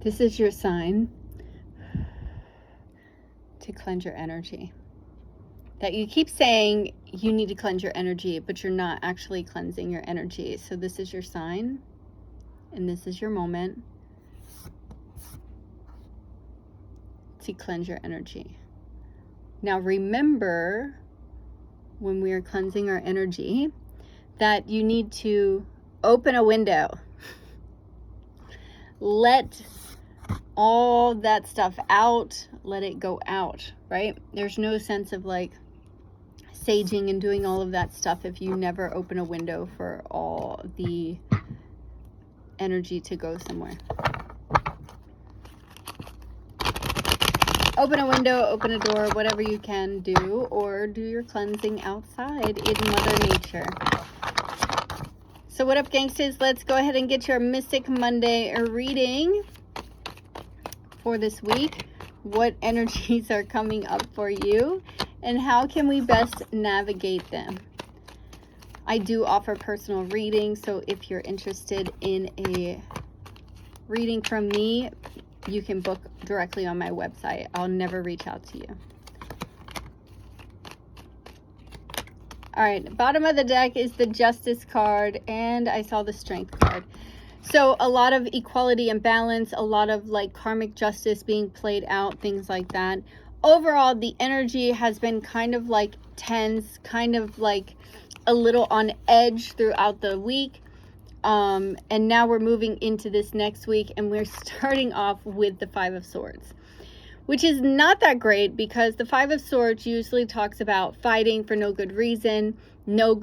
This is your sign to cleanse your energy. That you keep saying you need to cleanse your energy, but you're not actually cleansing your energy. So this is your sign, and this is your moment to cleanse your energy. Now remember, when we are cleansing our energy, that you need to open a window. Let all that stuff out, let it go out, right? There's no sense of like saging and doing all of that stuff if you never open a window for all the energy to go somewhere. Open a window, open a door, whatever you can do, or do your cleansing outside in Mother Nature. So what up, gangsters? Let's go ahead and get your Mystic Monday reading for this week. What energies are coming up for you, and how can we best navigate them? I do offer personal readings, so if you're interested in a reading from me, you can book directly on my website. I'll never reach out to you. All right, bottom of the deck is the Justice card, and I saw the Strength card. So a lot of equality and balance, a lot of like karmic justice being played out, things like that. Overall, the energy has been kind of like tense, kind of like a little on edge throughout the week. And now we're moving into this next week, and we're starting off with the Five of Swords, which is not that great because the Five of Swords usually talks about fighting for no good reason, no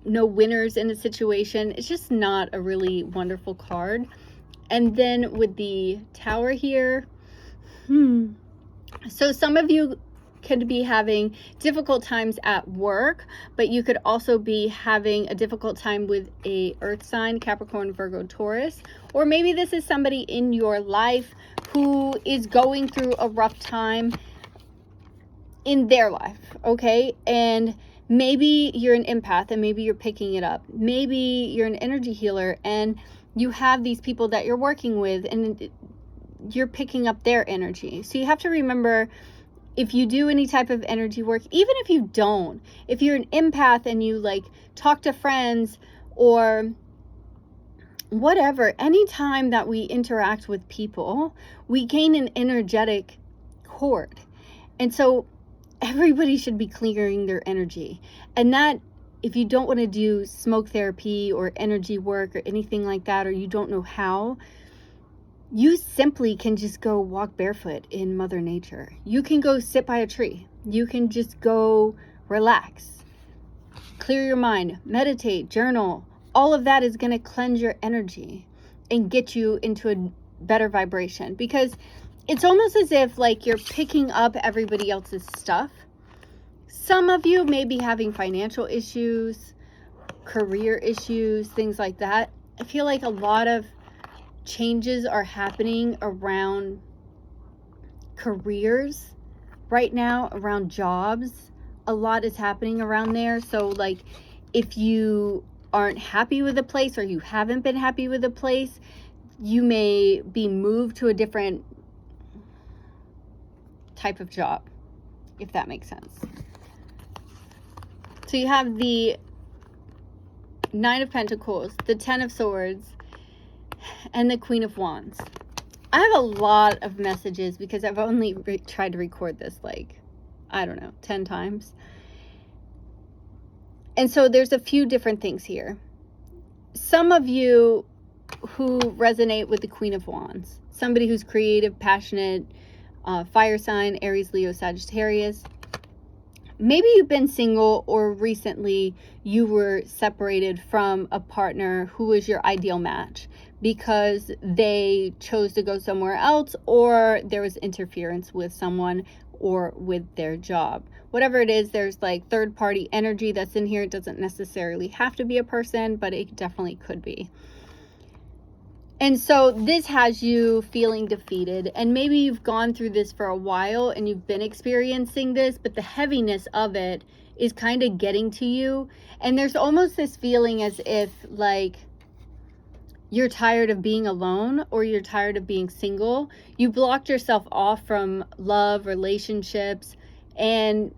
winners in a situation. It's just not a really wonderful card. And then with the Tower here, so some of you could be having difficult times at work, but you could also be having a difficult time with a earth sign, Capricorn, Virgo, Taurus, or maybe this is somebody in your life who is going through a rough time in their life, okay? And maybe you're an empath and maybe you're picking it up. Maybe you're an energy healer and you have these people that you're working with and you're picking up their energy. So you have to remember, if you do any type of energy work, even if you don't, if you're an empath and you like talk to friends or whatever, anytime that we interact with people, we gain an energetic cord. And so everybody should be clearing their energy. And that, if you don't want to do smoke therapy or energy work or anything like that, or you don't know how, you simply can just go walk barefoot in Mother Nature. You can go sit by a tree. You can just go relax, clear your mind, meditate, journal. All of that is going to cleanse your energy and get you into a better vibration, because it's almost as if like you're picking up everybody else's stuff. Some of you may be having financial issues, career issues, things like that. I feel like a lot of changes are happening around careers right now, around jobs. A lot is happening around there. So like if you aren't happy with a place or you haven't been happy with a place, you may be moved to a different type of job, if that makes sense. So you have the Nine of Pentacles, the Ten of Swords, and the Queen of Wands. I have a lot of messages because I've only tried to record this like, I don't know, 10 times. And so there's a few different things here. Some of you who resonate with the Queen of Wands, somebody who's creative, passionate, fire sign, Aries, Leo, Sagittarius. Maybe you've been single, or recently you were separated from a partner who was your ideal match because they chose to go somewhere else, or there was interference with someone or with their job. Whatever it is, there's like third party energy that's in here. It doesn't necessarily have to be a person, but it definitely could be. And so this has you feeling defeated, and maybe you've gone through this for a while and you've been experiencing this, but the heaviness of it is kind of getting to you. And there's almost this feeling as if like you're tired of being alone, or you're tired of being single. You blocked yourself off from love, relationships, and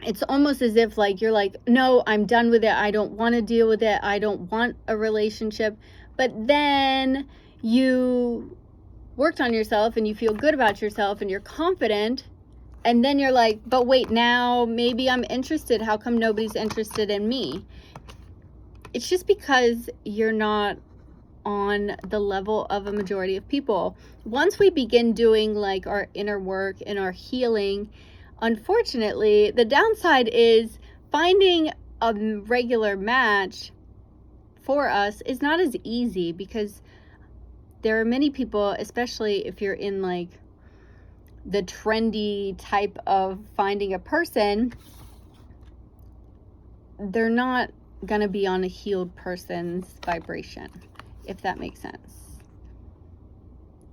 it's almost as if like you're like, no, I'm done with it. I don't want to deal with it. I don't want a relationship. But then you worked on yourself and you feel good about yourself and you're confident. And then you're like, but wait, now maybe I'm interested. How come nobody's interested in me? It's just because you're not on the level of a majority of people. Once we begin doing like our inner work and our healing, unfortunately, the downside is finding a regular match for us is not as easy, because there are many people, especially if you're in like the trendy type of finding a person, they're not going to be on a healed person's vibration, if that makes sense.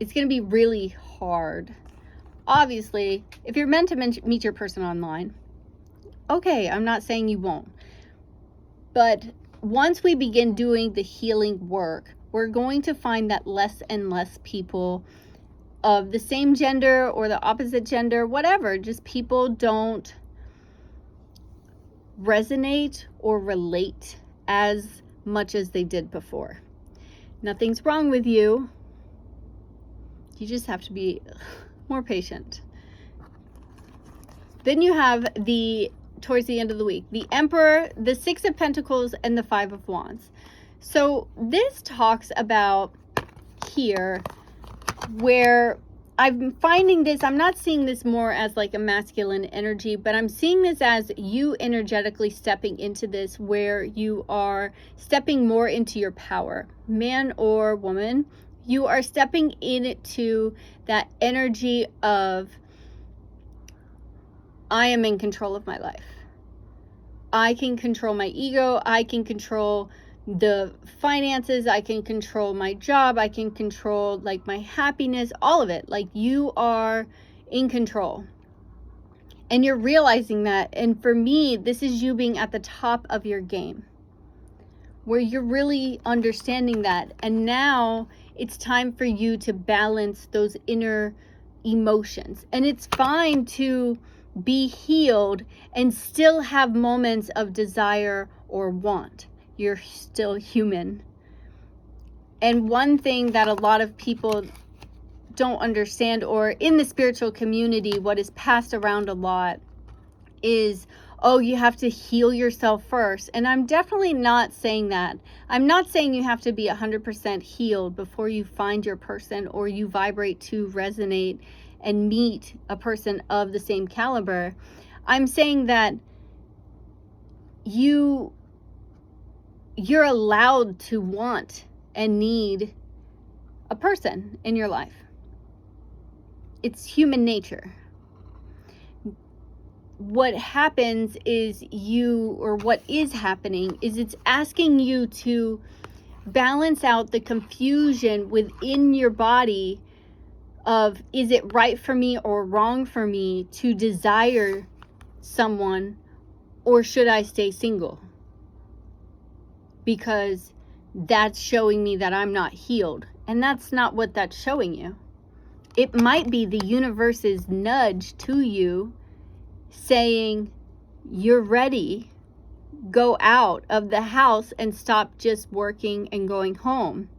It's going to be really hard. Obviously, if you're meant to meet your person online, okay, I'm not saying you won't. But once we begin doing the healing work, we're going to find that less and less people of the same gender or the opposite gender, whatever, just people don't resonate or relate as much as they did before. Nothing's wrong with you. You just have to be more patient. Then you have towards the end of the week, the Emperor, the Six of Pentacles, and the Five of Wands. So this talks about here where I'm finding this, I'm not seeing this more as like a masculine energy, but I'm seeing this as you energetically stepping into this, where you are stepping more into your power, man or woman. You are stepping into that energy of, I am in control of my life. I can control my ego. I can control the finances. I can control my job. I can control like my happiness, all of it. Like, you are in control. And you're realizing that. And for me, this is you being at the top of your game, where you're really understanding that. And now it's time for you to balance those inner emotions. And it's fine to be healed and still have moments of desire or want. You're still human. And one thing that a lot of people don't understand, or in the spiritual community, what is passed around a lot is, oh, you have to heal yourself first. And I'm definitely not saying that. I'm not saying you have to be 100% healed before you find your person, or you vibrate to resonate and meet a person of the same caliber. I'm saying that you're allowed to want and need a person in your life. It's human nature. What happens is what is happening is it's asking you to balance out the confusion within your body of, is it right for me or wrong for me to desire someone, or should I stay single? Because that's showing me that I'm not healed. And that's not what that's showing you. It might be the universe's nudge to you saying, you're ready. Go out of the house and stop just working and going home.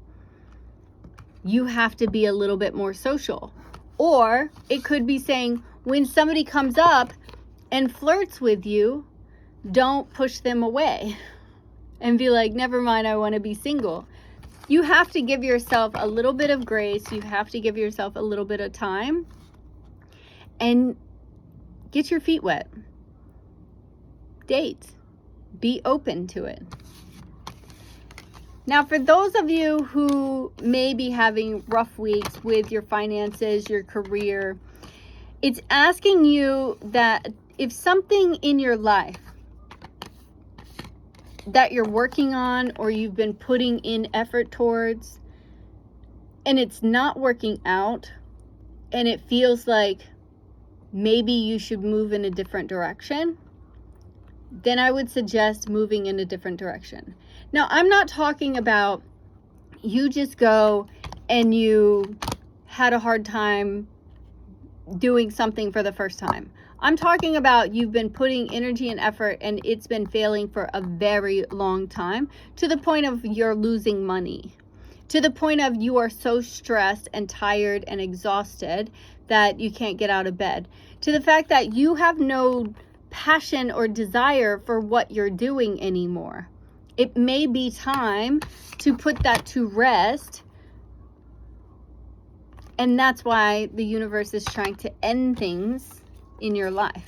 You have to be a little bit more social. Or it could be saying, when somebody comes up and flirts with you, don't push them away and be like, never mind, I want to be single. You have to give yourself a little bit of grace. You have to give yourself a little bit of time and get your feet wet. Date. Be open to it. Now, for those of you who may be having rough weeks with your finances, your career, it's asking you that if something in your life that you're working on, or you've been putting in effort towards, and it's not working out, and it feels like maybe you should move in a different direction, then I would suggest moving in a different direction. Now, I'm not talking about you just go and you had a hard time doing something for the first time. I'm talking about you've been putting energy and effort and it's been failing for a very long time, to the point of you're losing money, to the point of you are so stressed and tired and exhausted that you can't get out of bed, to the fact that you have no passion or desire for what you're doing anymore. It may be time to put that to rest. And that's why the universe is trying to end things in your life.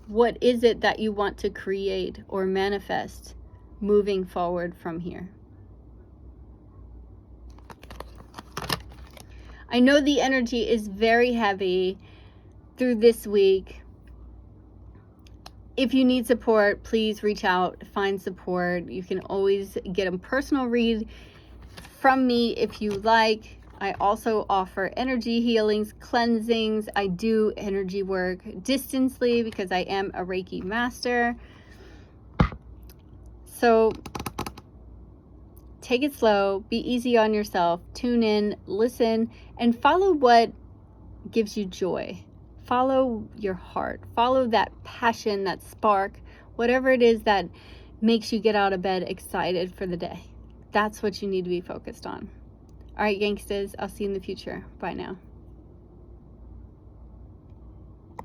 What is it that you want to create or manifest moving forward from here? I know the energy is very heavy through this week. If you need support, please reach out, find support. You can always get a personal read from me if you like. I also offer energy healings, cleansings. I do energy work distantly because I am a Reiki master. So take it slow, be easy on yourself, tune in, listen, and follow what gives you joy. Follow your heart, follow that passion, that spark, whatever it is that makes you get out of bed excited for the day. That's what you need to be focused on. All right, gangsters, I'll see you in the future. Bye now.